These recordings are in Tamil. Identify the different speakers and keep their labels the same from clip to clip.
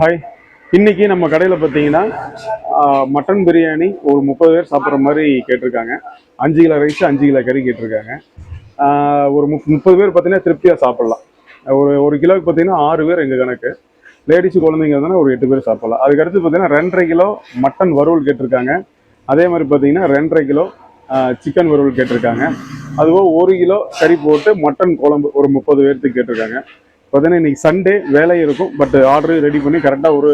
Speaker 1: ஹாய். இன்னைக்கு நம்ம கடையில் பார்த்தீங்கன்னா மட்டன் பிரியாணி ஒரு 30 பேர் சாப்பிட்ற மாதிரி கேட்டிருக்காங்க. 5 கிலோ ரைஸ் 5 கிலோ கறி கேட்டிருக்காங்க. ஒரு 30 பேர் பார்த்தீங்கன்னா திருப்தியாக சாப்பிட்லாம். ஒரு கிலோவுக்கு பார்த்தீங்கன்னா 6 பேர் எங்கள் கணக்கு. லேடிஸ் குழந்தைங்க இருந்தாலும் ஒரு 8 பேர் சாப்பிட்லாம். அதுக்கடுத்து பார்த்தீங்கன்னா 2.5 கிலோ மட்டன் வறுவல் கேட்டிருக்காங்க. அதே மாதிரி பார்த்தீங்கன்னா 2.5 கிலோ சிக்கன் வறுவல் கேட்டிருக்காங்க. அதுபோக 1 கிலோ கறி போட்டு மட்டன் குழம்பு ஒரு 30 பேர்த்துக்கு கேட்டிருக்காங்க. பார்த்தீங்கன்னா இன்னைக்கு சண்டே வேலை இருக்கும். பட் ஆர்டர் ரெடி பண்ணி கரெக்டாக ஒரு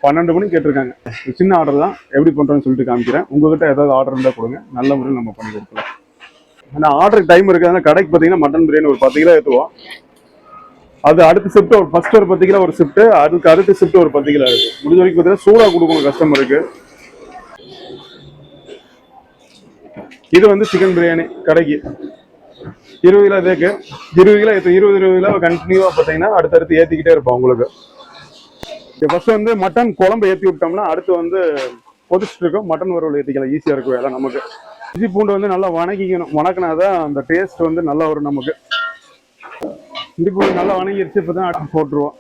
Speaker 1: 12 மணிக்கு கேட்டிருக்காங்க. சின்ன ஆர்டர் தான், எப்படி பண்ணுறோன்னு சொல்லிட்டு காமிக்கிறேன். உங்ககிட்ட ஏதாவது ஆர்டர் இருந்தால் கொடுங்க, நல்ல முறையில் நம்ம பண்ணி கொடுக்கலாம். ஆனால் ஆர்டருக்கு டைம் இருக்கிறதுனால கடைக்கு பார்த்தீங்கன்னா மட்டன் பிரியாணி ஒரு 10 கிலோ ஏற்றுவோம். அது அடுத்த ஷிஃப்ட் ஒரு ஃபர்ஸ்ட் ஒரு 10 கிலோ ஒரு ஷிஃப்ட், அதுக்கு அடுத்த ஷிஃப்ட் ஒரு 10 கிலோ இருக்கு. முடிஞ்ச வரைக்கும் பார்த்தீங்கன்னா சூடாக கொடுக்கணும் கஸ்டமருக்கு. இது வந்து சிக்கன் பிரியாணி கடைக்கு 20 கிலோ இதுக்கு 20 கிலோ 20 கிலோ கண்டினியூவா பார்த்தீங்கன்னா அடுத்தடுத்து ஏற்றிக்கிட்டே இருப்போம் உங்களுக்கு. ஃபர்ஸ்ட் வந்து மட்டன் குழம்பு ஏற்றி விட்டோம்னா அடுத்து வந்து பொதிச்சுட்டு இருக்கும். மட்டன் வறுவல் ஏற்றிக்கலாம், ஈஸியாக இருக்கும் வேலை நமக்கு. இஞ்சி பூண்டு வந்து நல்லா வணக்கிக்கணும். வணக்கினாதான் அந்த டேஸ்ட் வந்து நல்லா வரும் நமக்கு. இஞ்சி பூண்டு நல்லா வணங்கிடுச்சு, இப்போ தான் போட்டுருவோம்.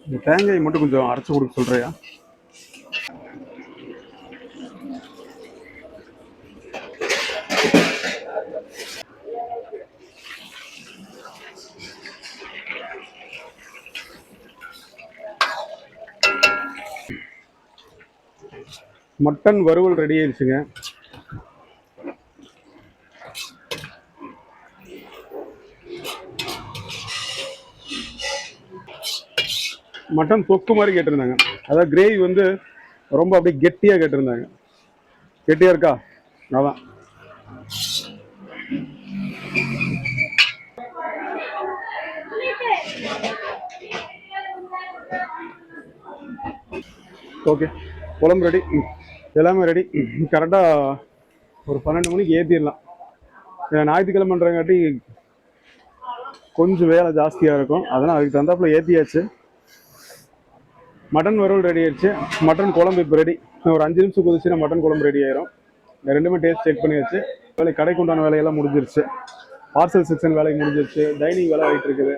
Speaker 1: இந்த தேங்காய் மட்டும் கொஞ்சம் அரைச்சு கொடுக்க சொல்றியா? மட்டன் வறுவல் ரெடி ஆயிடுச்சுங்க. மட்டன் தொக்கு மாதிரி கேட்டிருந்தாங்க. அதாவது கிரேவி வந்து ரொம்ப அப்படியே கெட்டியாக கேட்டிருந்தாங்க. கெட்டியாக இருக்கா? அதான். ஓகே, குழம்பு ரெடி, எல்லாமே ரெடி. கரெக்டாக ஒரு 12 மணிக்கு ஏற்றிடலாம். ஞாயிற்றுக்கிழமைன்றங்காட்டி கொஞ்சம் வேலை ஜாஸ்தியாக இருக்கும், அதனால் அதுக்கு தகுந்தாப்புல ஏற்றியாச்சு. மட்டன் வறுவல் ரெடி ஆயிடுச்சு. மட்டன் குழம்பு இப்போ ரெடி. ஒரு 5 நிமிஷம் கொதிச்சுன்னா மட்டன் குழம்பு ரெடி ஆயிரும். ரெண்டுமே டேஸ்ட் செக் பண்ணி வச்சு கடைக்கு உண்டான வேலையெல்லாம் முடிஞ்சிருச்சு. பார்சல் செக்ஷன் வேலைக்கு முடிஞ்சிருச்சு. டைனிங் வேலை ஆகிட்டு இருக்குது.